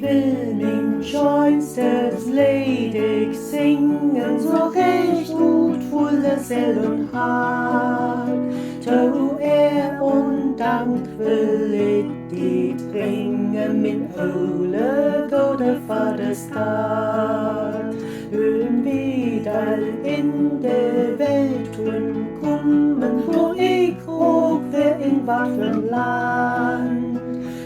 will mein schönstes Lied ich singen, so recht mutvolle Seel und Hart. Zu und Dank will ich die bringen, min Ole gode Vaterstad. Hören wieder in der Welt tun kommen, wo ich hoch wär in wat für'n Land.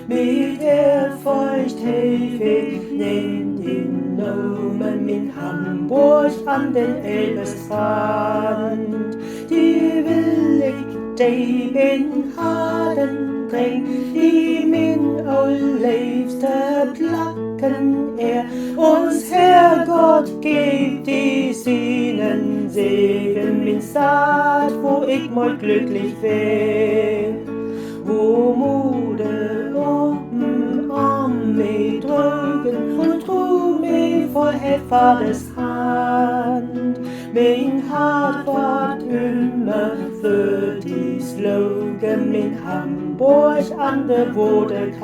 Mit der Feuchtheit nehmt den Nomen min Hamburg an den Elbestrand. Die will ich die in Haden bring, die min liebste Placken uns Herrgott gibt die seinen Segen min Stadt, wo ich mal glücklich wär, wo Mode Arm mich drücken und trug mich vor Vaters Hand. Mein Hart ward immer für die Slogan in Hamburg an der Bodekant.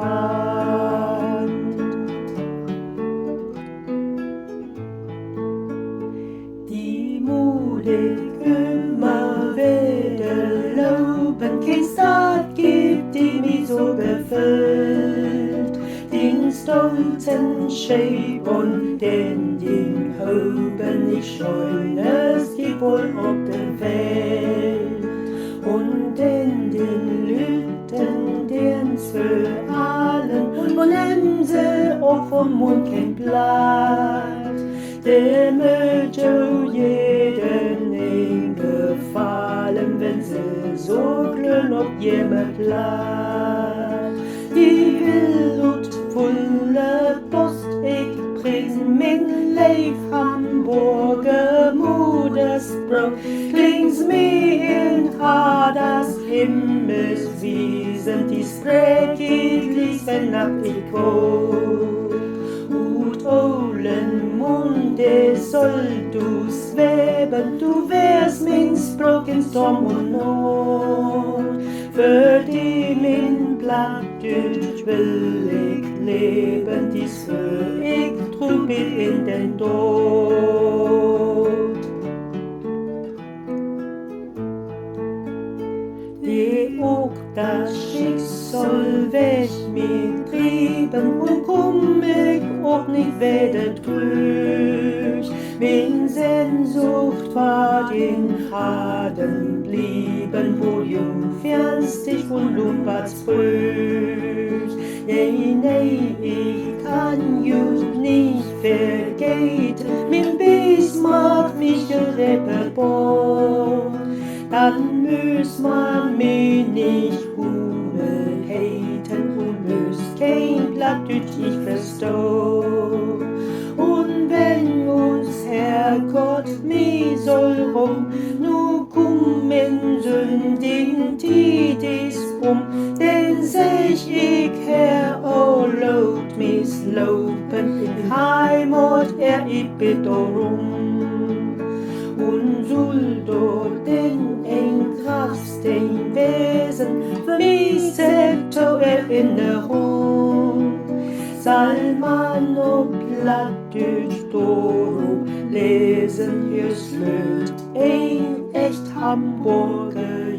Die mutig immer wieder loben, kein Staat gibt, die mich so befüllt. Den stolzen Scheib und den Hoben, ich scheunes gibt wohl auf der Welt. Und den Lüten, den's für allen, und nehmen sie auch vom Mund kein Blatt. Der möchte jeden ihm gefallen, wenn sie so glühen ob jemand platt. Die willutvolle Post, ich prisen min Leif Hamburger Modersbrot, kling's mir in das Himmelswiesen, die sprech ich lies, wenn Nacht ich wohl. Ut Olen Munde soll du schweben, du wärst min Spruch in Storm und Not. Für die min Plattdeutsch will ich leben, dies für ich trug mit in den Tod. Die auch das Schicksal weg mit trieben und komm ich auch nicht wieder trüg. Min Sehnsucht war in Haden blieben, wo Jungferns dich von Lumberts brüch. Nee, ich kann just nicht vergeten, min Bismarck mich Repertoire. Dann müß man mich nicht haten und müß kein Plattdeutsch ich versteh. Und wenn uns Herrgott mich soll nur kommen sündigen Tidis denn sech ich Herr, oh lobt mis loben, in Heimat ich bitt darum. Und soll dort den Kraft, den Wesen, für mich selbst zur Erinnerung. Soll man noch Plattdeutsch lesen, hier slöt ein echt Hamburger